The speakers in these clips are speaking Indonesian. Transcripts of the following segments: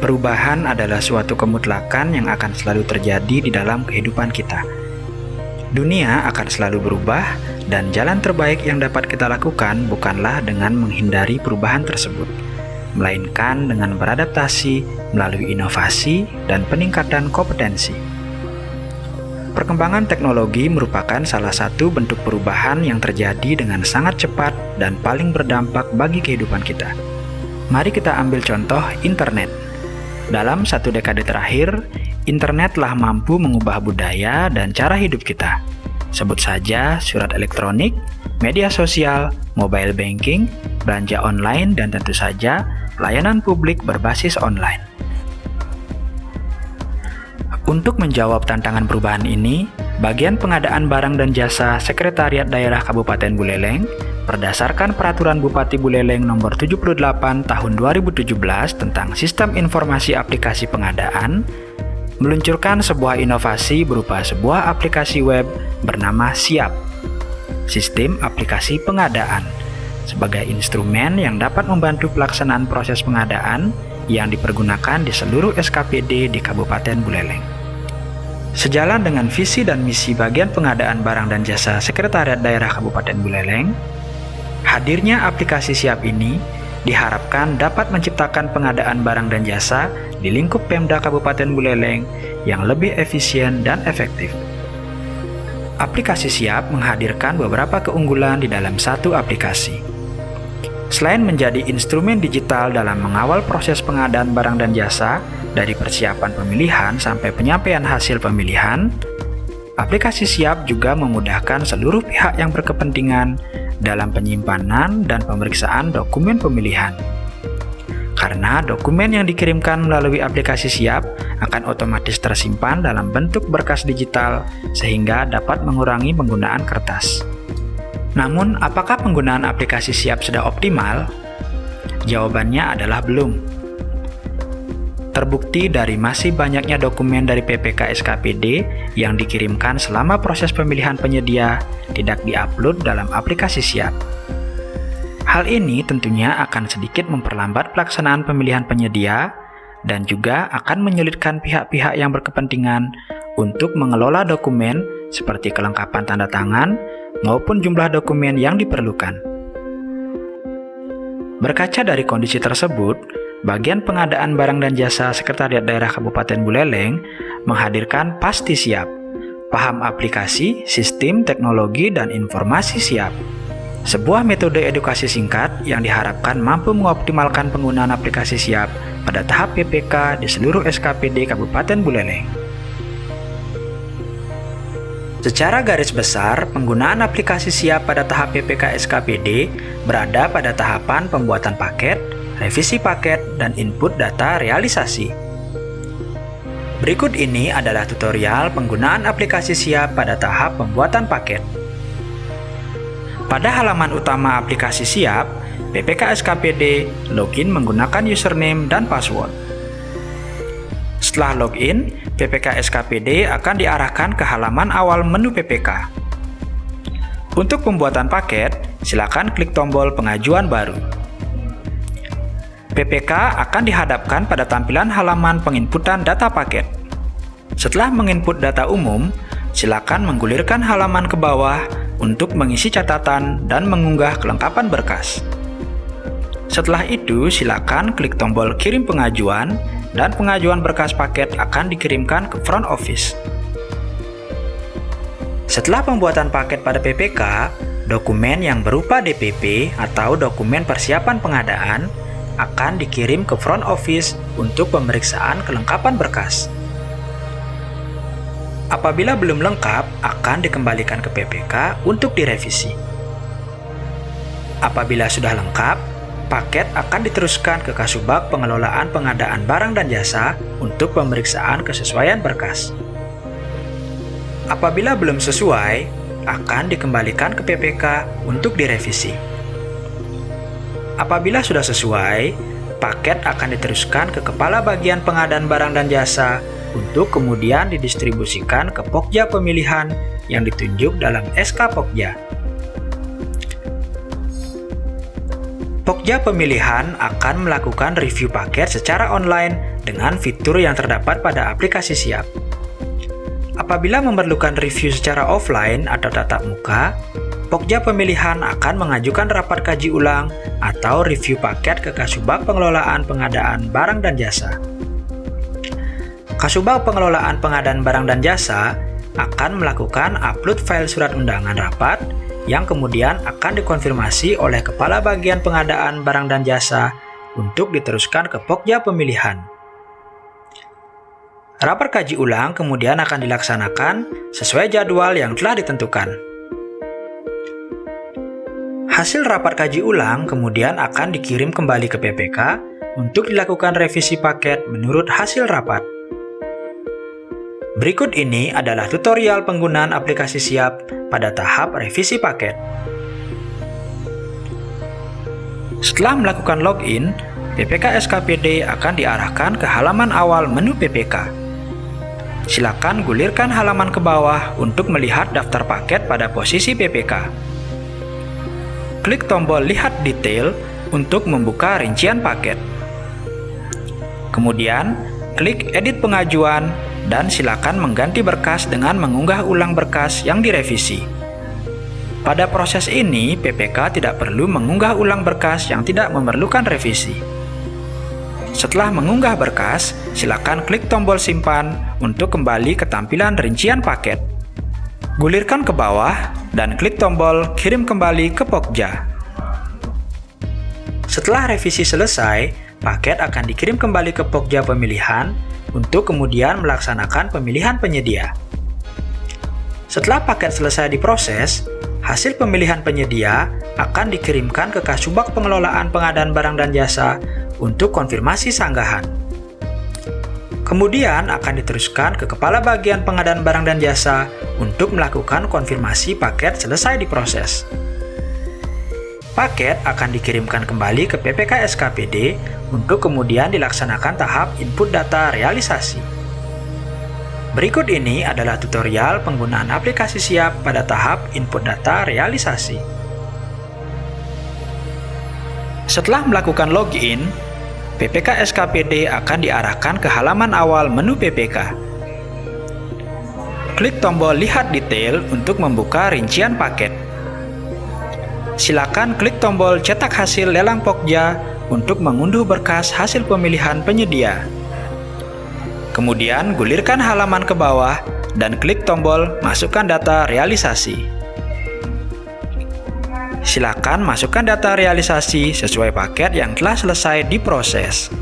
Perubahan adalah suatu kemutlakan yang akan selalu terjadi di dalam kehidupan kita. Dunia akan selalu berubah, dan jalan terbaik yang dapat kita lakukan bukanlah dengan menghindari perubahan tersebut, melainkan dengan beradaptasi melalui inovasi dan peningkatan kompetensi. Perkembangan teknologi merupakan salah satu bentuk perubahan yang terjadi dengan sangat cepat dan paling berdampak bagi kehidupan kita. Mari kita ambil contoh internet. Dalam 1 dekade terakhir, internet telah mampu mengubah budaya dan cara hidup kita. Sebut saja surat elektronik, media sosial, mobile banking, belanja online, dan tentu saja layanan publik berbasis online. Untuk menjawab tantangan perubahan ini, Bagian Pengadaan Barang dan Jasa Sekretariat Daerah Kabupaten Buleleng berdasarkan Peraturan Bupati Buleleng Nomor 78 Tahun 2017 tentang Sistem Informasi Aplikasi Pengadaan, meluncurkan sebuah inovasi berupa sebuah aplikasi web bernama SIAP, Sistem Aplikasi Pengadaan, sebagai instrumen yang dapat membantu pelaksanaan proses pengadaan yang dipergunakan di seluruh SKPD di Kabupaten Buleleng. Sejalan dengan visi dan misi Bagian Pengadaan Barang dan Jasa Sekretariat Daerah Kabupaten Buleleng, hadirnya aplikasi SIAP ini diharapkan dapat menciptakan pengadaan barang dan jasa di lingkup Pemda Kabupaten Buleleng yang lebih efisien dan efektif. Aplikasi SIAP menghadirkan beberapa keunggulan di dalam satu aplikasi. Selain menjadi instrumen digital dalam mengawal proses pengadaan barang dan jasa dari persiapan pemilihan sampai penyampaian hasil pemilihan, aplikasi SIAP juga memudahkan seluruh pihak yang berkepentingan dalam penyimpanan dan pemeriksaan dokumen pemilihan. Karena dokumen yang dikirimkan melalui aplikasi SIAP akan otomatis tersimpan dalam bentuk berkas digital sehingga dapat mengurangi penggunaan kertas. Namun, apakah penggunaan aplikasi SIAP sudah optimal? Jawabannya adalah belum. Terbukti dari masih banyaknya dokumen dari PPK SKPD yang dikirimkan selama proses pemilihan penyedia tidak diupload dalam aplikasi SIAP. Hal ini tentunya akan sedikit memperlambat pelaksanaan pemilihan penyedia dan juga akan menyulitkan pihak-pihak yang berkepentingan untuk mengelola dokumen seperti kelengkapan tanda tangan maupun jumlah dokumen yang diperlukan. Berkaca dari kondisi tersebut, Bagian Pengadaan Barang dan Jasa Sekretariat Daerah Kabupaten Buleleng menghadirkan Pasti Siap, Paham Aplikasi, Sistem, Teknologi, dan Informasi Siap. Sebuah metode edukasi singkat yang diharapkan mampu mengoptimalkan penggunaan aplikasi SIAP pada tahap PPK di seluruh SKPD Kabupaten Buleleng. Secara garis besar, penggunaan aplikasi SIAP pada tahap PPK SKPD berada pada tahapan pembuatan paket, revisi paket, dan input data realisasi. Berikut ini adalah tutorial penggunaan aplikasi SIAP pada tahap pembuatan paket. Pada halaman utama aplikasi SIAP, PPK SKPD login menggunakan username dan password. Setelah login, PPK SKPD akan diarahkan ke halaman awal menu PPK. Untuk pembuatan paket, silakan klik tombol pengajuan baru. PPK akan dihadapkan pada tampilan halaman penginputan data paket. Setelah menginput data umum, silakan menggulirkan halaman ke bawah untuk mengisi catatan dan mengunggah kelengkapan berkas. Setelah itu, silakan klik tombol kirim pengajuan dan pengajuan berkas paket akan dikirimkan ke front office. Setelah pembuatan paket pada PPK, dokumen yang berupa DPP atau dokumen persiapan pengadaan akan dikirim ke front office untuk pemeriksaan kelengkapan berkas. Apabila belum lengkap, akan dikembalikan ke PPK untuk direvisi. Apabila sudah lengkap, paket akan diteruskan ke Kasubag Pengelolaan Pengadaan Barang dan Jasa untuk pemeriksaan kesesuaian berkas. Apabila belum sesuai, akan dikembalikan ke PPK untuk direvisi. Apabila sudah sesuai, paket akan diteruskan ke Kepala Bagian Pengadaan Barang dan Jasa untuk kemudian didistribusikan ke Pokja pemilihan yang ditunjuk dalam SK Pokja. Pokja pemilihan akan melakukan review paket secara online dengan fitur yang terdapat pada aplikasi Siap. Apabila memerlukan review secara offline atau tatap muka, Pokja Pemilihan akan mengajukan rapat kaji ulang atau review paket ke Kasubag Pengelolaan Pengadaan Barang dan Jasa. Kasubag Pengelolaan Pengadaan Barang dan Jasa akan melakukan upload file surat undangan rapat yang kemudian akan dikonfirmasi oleh Kepala Bagian Pengadaan Barang dan Jasa untuk diteruskan ke Pokja Pemilihan. Rapat kaji ulang kemudian akan dilaksanakan sesuai jadwal yang telah ditentukan. Hasil rapat kaji ulang kemudian akan dikirim kembali ke PPK untuk dilakukan revisi paket menurut hasil rapat. Berikut ini adalah tutorial penggunaan aplikasi Siap pada tahap revisi paket. Setelah melakukan login, PPK SKPD akan diarahkan ke halaman awal menu PPK. Silakan gulirkan halaman ke bawah untuk melihat daftar paket pada posisi PPK. Klik tombol Lihat Detail untuk membuka rincian paket. Kemudian, klik Edit Pengajuan dan silakan mengganti berkas dengan mengunggah ulang berkas yang direvisi. Pada proses ini, PPK tidak perlu mengunggah ulang berkas yang tidak memerlukan revisi. Setelah mengunggah berkas, silakan klik tombol Simpan untuk kembali ke tampilan rincian paket. Gulirkan ke bawah dan klik tombol Kirim kembali ke Pokja. Setelah revisi selesai, paket akan dikirim kembali ke Pokja Pemilihan untuk kemudian melaksanakan pemilihan penyedia. Setelah paket selesai diproses, hasil pemilihan penyedia akan dikirimkan ke Kasubag Pengelolaan Pengadaan Barang dan Jasa untuk konfirmasi sanggahan. Kemudian akan diteruskan ke Kepala Bagian Pengadaan Barang dan Jasa untuk melakukan konfirmasi paket selesai diproses. Paket akan dikirimkan kembali ke PPK SKPD untuk kemudian dilaksanakan tahap input data realisasi. Berikut ini adalah tutorial penggunaan aplikasi Siap pada tahap input data realisasi. Setelah melakukan login, PPK SKPD akan diarahkan ke halaman awal menu PPK. Klik tombol Lihat Detail untuk membuka rincian paket. Silakan klik tombol Cetak Hasil Lelang Pokja untuk mengunduh berkas hasil pemilihan penyedia. Kemudian gulirkan halaman ke bawah dan klik tombol Masukkan Data Realisasi. Silakan masukkan data realisasi sesuai paket yang telah selesai diproses.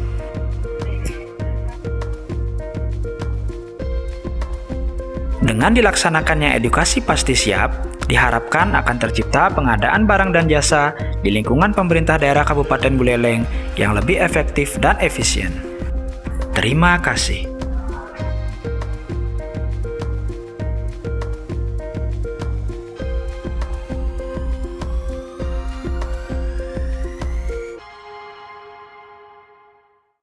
Dengan dilaksanakannya edukasi pasti Siap, diharapkan akan tercipta pengadaan barang dan jasa di lingkungan pemerintah daerah Kabupaten Buleleng yang lebih efektif dan efisien. Terima kasih.